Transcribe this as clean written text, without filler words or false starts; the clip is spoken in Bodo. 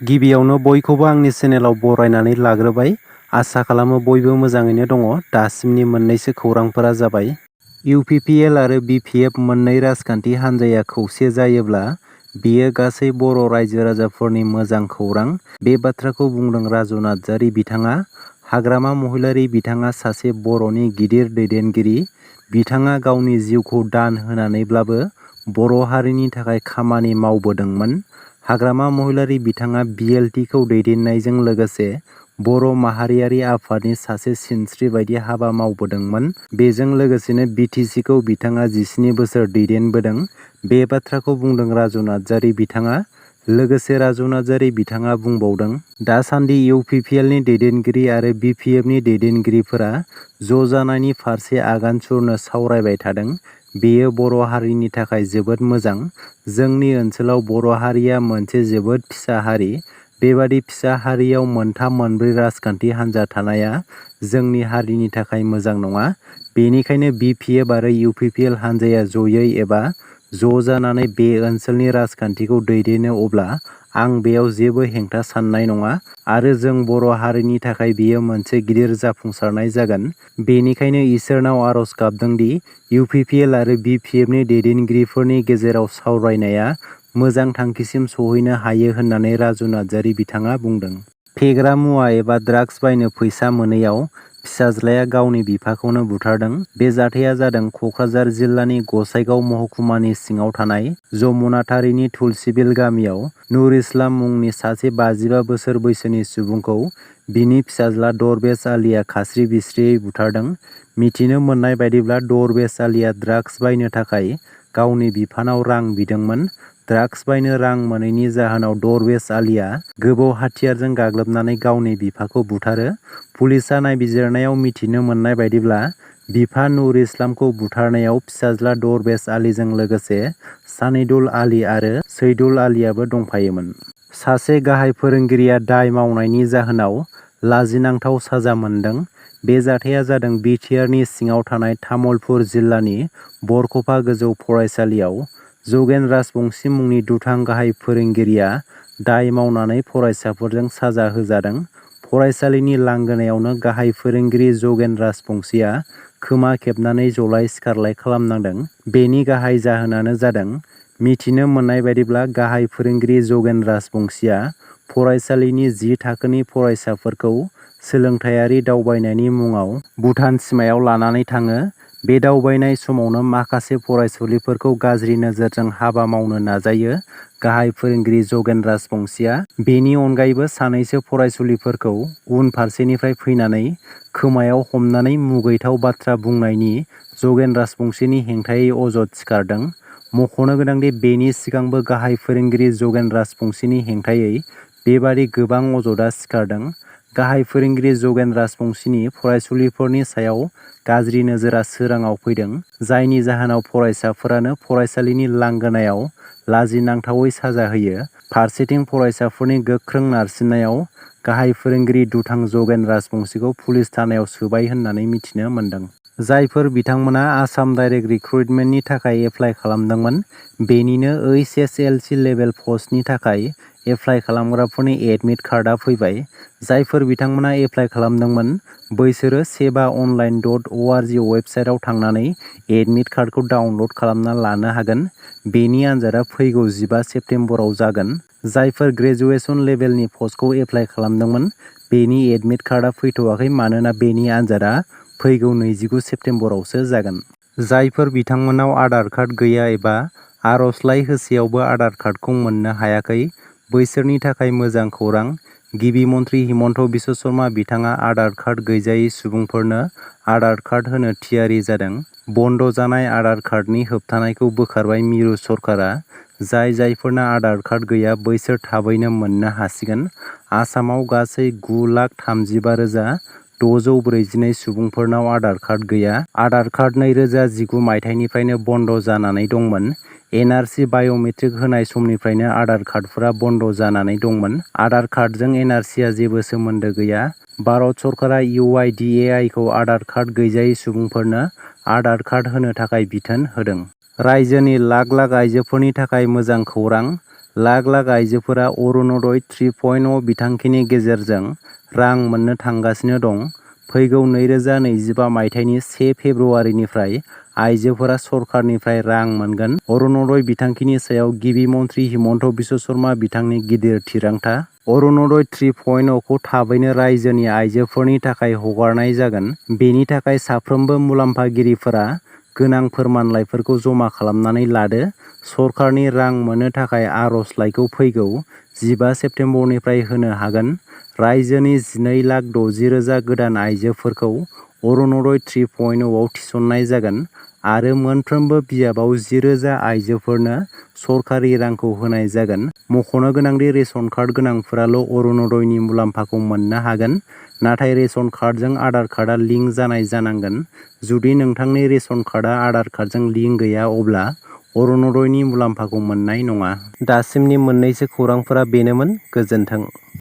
गिबियावनो बयखौबो आंनि चेनेलाव बरायनानै लाग्रोबाय। आसा खालामो बयबो मोजाङैनो दङ। दासिमनि मोननैसो खौरांफोरा जाबाय। इउपिपिएल आरो बिपिएफ मोननै राजखान्थि हान्जाया खौसे जायोब्ला बेयो गासै बर' रायजो राजाफोरनि मोजां खौरां। बे बाथ्राखौ बुंदों राजु नार्जारि बिथाङा। हाग्रामा महिलारि बिथाङा सासे बर'नि गिदिर दैदेनगिरि। बिथाङा गावनि जिउखौ दान होनानैब्लाबो बर' हारिनि थाखाय खामानि मावबोदोंमोन। हाग्रामा महिलारि बिथाङा बिएलटिखौ दैदेननायजों लोगोसे बर' माहारियारि आफादनि सासे सिनस्रि बायदि हाबा मावबोदोंमोन। बेजों लोगोसेनो बिटिसिखौ बिथाङा 17 बोसोर दैदेनबोदों। बे बाथ्राखौ बुंदों राजु नार्जारि बिथाङा। लोगोसे राजु नार्जारि बिथाङा बुंबावदों, दासान्दि इउपिपिएलनि दैदेनगिरि आरो बिपिएफनि दैदेनगिरिफोरा ज' जानायनि फारसे आगान सुरनो सावरायबाय थादों। बेयो बर' हारिनि थाखाय जोबोद मोजां। जोंनि ओनसोलाव बर' हारिया मोनसे जोबोद फिसा हारि। बेबादि फिसा हारियाव मोनथाम मोनब्रै राजखान्थि हान्जा थानाया जोंनि हारिनि थाखाय मोजां नङा। बेनिखायनो बिपिएफ आरो इउपिपिएल हान्जाया जयै एबा ज' जानानै बे ओनसोलनि राजखान्थिखौ दैदेनो अब्ला आं बेयाव जेबो हेंथा साननाय नङा आरो जों बर' हारिनि थाखाय बेयो मोनसे गिदिर जाफुंसारनाय जागोन। बेनिखायनो इसोरनाव आर'ज गाबदों दि इउपिपिएल आरो बिपिएफनि दैदेनगिरिफोरनि गेजेराव सावरायनाया मोजां थांखिसिम सौहैनो हायो होननानै राजु नार्जारि बिथाङा बुंदों। फेग्रा मुवा एबा ड्राग्स बायनो फैसा मोनैयाव फिसाज्लाया गावनि बिफाखौनो बुथारदों। बे जाथाया जादों क'क्राझार जिल्लानि गसाइगाव महकुमानि सिङाव थानाय जमुनाथारिनि तुलसीबिल गामियाव नुर इस्लाम मुंनि सासे 55 बोसोर बैसोनि सुबुंखौ बिनि फिसाज्ला दरबेस आलीआ खास्रि बिस्रियै बुथारदों। मिथिनो मोननाय बायदिब्ला दरबेस आलीआ ड्राग्स बायनो थाखाय गावनि बिफानाव रां बिदोंमोन। ड्राग्स बायनो रां मोनैनि जाहोनाव दरबेस आलीआ गोबौ हाथियारजों गाग्लोबनानै गावनि बिफाखौ बुथारो। पुलिसआ नायबिजिरनायाव मिथिनो मोननाय बायदिब्ला बिफा नुर इस्लामखौ बुथारनायाव फिसाज्ला दरबेस आलीजों लोगोसे सानिदुल आली आरो सैदुल आलीआबो दंफायोमोन। सासे गाहाय फोरोंगिरिया दाय मावनायनि जाहोनाव लाजिनांथाव साजा मोन्दों। बे जाथाया जादों बिटिआरनि सिङाव थानाय तामुलपुर जिल्लानि बरक'फा गोजौ फरायसालियाव। जगेन राजबंसि मुंनि दुथां गाहाय फोरोंगिरिया दाय मावनानै फरायसाफोरजों साजा होजादों। फरायसालिनि लांगोनायावनो गाहाय फोरोंगिरि जगेन राजबंसिया खोमा खेबनानै जलाय सिखारलाय खालामनांदों। बेनि गाहाय जाहोनानो जादों मिथिनो मोननाय बायदिब्ला गाहाय फोरोंगिरि जगेन राजबंसिया फरायसालिनि 10 थाखोनि फरायसाफोरखौ सोलोंथायारि दावबायनायनि मुङाव भुटान सिमायाव लानानै थाङो। बे दावबायनाय समावनो माखासे फरायसुलिफोरखौ गाज्रि नोजोरजों हाबा मावनो नाजायो। गाहाय फोरोंगिरि जगेन राजबंसिया बेनि अनगायैबो सानैसो फरायसुलिफोरखौ उन फारसेनिफ्राय फैनानै खोमायाव हमनानै मुगैथाव बाथ्रा बुंनायनि जगेन राजबंसिनि हेंथायै अजद सिखारदों। मख'नो गोनांदि बेनि सिगांबो गाहाय फोरोंगिरि जगेन राजबंसिनि हेंथायै बेबादि गोबां अजदआ सिखारदों। गाहाय फोरोंगिरि जगेन राजबंसिनि फरायसुलिफोरनि सायाव गाज्रि नोजोरा सोराङाव फैदों, जायनि जाहोनाव फरायसाफोरानो फरायसालिनि लांगोनायाव लाजिनांथावै साजा होयो। फारसेथिं फरायसाफोरनि गोख्रों नारसिननायाव गाहाय फोरोंगिरि दुथां जगेन राजबंसिखौ पुलिस थानायाव सोबाय होननानै मिथिनो मोन्दों। जायफोर बिथांमोना आसाम डाइरेक्ट रिक्रुटमेन्टनि थाखाय एप्लाइ खालामदोंमोन, बेनिनो एइचएसएलसि लेभेल पस्टनि थाखाय एप्लाइ खालामग्राफोरनि एडमिट कार्डआ फैबाय। जायफोर बिथांमोना एप्लाइ खालामदोंमोन बैसोरो seva.online.org वेबसाइटआव थांनानै एडमिट कार्डखौ डाउनलड खालामना लानो हागोन। बेनि आनजादआ फैगौ 15 सेप्तेम्बराव जागोन। जायफोर ग्रेजुएसन लेभेलनि पस्टखौ एप्लाइ खालामदोंमोन बेनि एडमिट कार्डआ फैथ'वाखै मानोना बेनि आनजादआ फैगौ 29 सेप्तेम्बरावसो जागोन। जायफोर बिथांमोनाव आधार कार्ड गैया एबा आर'जलाइ होसेयावबो आधार कार्डखौ मोननो हायाखै, बैसोरनि थाखाय मोजां खौरां। गिबि मन्थ्रि हिमन्त बिश्व शर्मा बिथाङा आधार कार्ड गैजायै सुबुंफोरनो आधार कार्ड होनो थियारि जादों। बन्द जानाय आधार कार्डनि होबथानायखौ बोखारबाय मिरु सरकारा। जायफोरना आधार कार्ड गैया बैसोर थाबैनो मोननो हासिगोन। आसामाव गासै 9,35,642 सुबुंफोरनाव आधार कार्ड गैया। आधार कार्ड 2019 मायथाइनिफ्रायनो बन्द जानानै दंमोन। एनआरसि बाय'मेट्रिक होनाय समनिफ्रायनो आधार कार्डफोरा बन्द जानानै दंमोन। आधार कार्डजों एनआरसिआ जेबो सोमोन्दो गैया। भारत सरकारा इउआइडिएआइखौ आधार कार्ड गैजायै सुबुंफोरनो आधार कार्ड होनो थाखाय बिथोन होदों। रायजोनि लाख लाख आइजोफोरनि थाखाय मोजां खौरां। लाख लाख आइजोफोरा अरुणोदय 3.0 बिथांखिनि गेजेरजों रां मोननो थांगासिनो दं। फैगौ 2025 मायथाइनि 1 फेब्रुआरिनिफ्राय आइजोफोरा सरकारनिफ्राय रां मोनगोन। अरुणोदय बिथांखिनि सायाव गिबि मन्थ्रि हिमन्त बिश्व शर्मा बिथांनि गिदिर थिरांथा। अरुणोदय 3.0 खौ थाबैनो रायजोनि आइजोफोरनि थाखाय हगारनाय जागोन। बेनि थाखाय साफ्रोमबो मुलाम्फागिरिफोरा गोनां फोरमानलाइफोरखौ जमा खालामनानै लादो। सरकारनि रां मोननो थाखाय आर'जलाइखौ फैगौ 15 सेप्तेम्बरनिफ्राय होनो हागोन। रायजोनि 12,60,000 गोदान आइजोफोरखौ अरुणोदय 3.0 आव थिसननाय जागोन आरो मोनफ्रोमबो बियाबाव 10,000 आइजोफोरनो सरकारि रांखौ होनाय जागोन। मख'नो गोनांदि रेशन कार्ड गोनांफोराल' अरुणोदयनि मुलाम्फाखौ मोननो हागोन, नाथाय रेशन कार्डजों आधार कार्डआ लिंक जानाय जानांगोन। जुदि नोंथांनि रेशन कार्डआ आधार कार्डजों लिंक गैया अब्ला अरुणोदयनि मुलाम्फाखौ मोननाय नङा। दासिमनि मोननैसो खौरांफोरा बेनोमोन। गोजोन्थों।